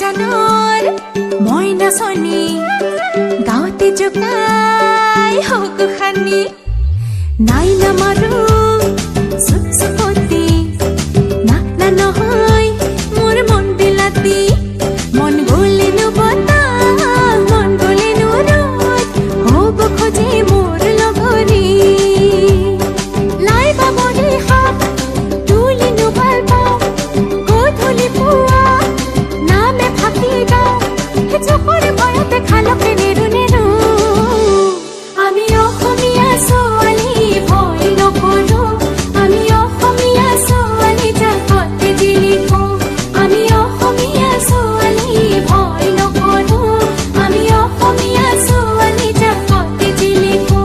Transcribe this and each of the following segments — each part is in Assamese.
জানৰ মই নাচনী গাঁৱতে জোকাই হক খানি নাই নামাৰো চুপচুপতি না নহয় মোৰ মন বিলাতি মন গলেনো বতাহ মন গলেনো ৰ'দ হ'ব খোজে মোৰ লগৰী লাই বাবৰি শাক তুলিনো ভাল পাওঁ গধূলি পুৱা নামে ফাঁকি গাওঁ চকুৰে ভয়তে খালকে নেৰু নেৰু আমি অসমীয়া ছোৱালী ভয় নকৰো আমি অসমীয়া ছোৱালী জাকতে জিলিকো আমি অসমীয়া ছোৱালী ভয় নকৰো আমি অসমীয়া ছোৱালী জাকতে জিলিকো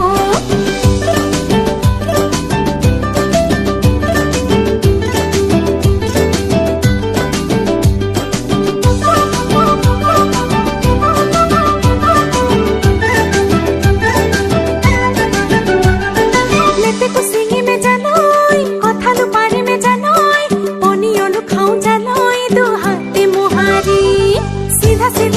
लेते को सिंगी में जानोई कथालु पारे में जानोई पनियलु खाऊ जानोई दो हाथे मुहारी सीधा सीधा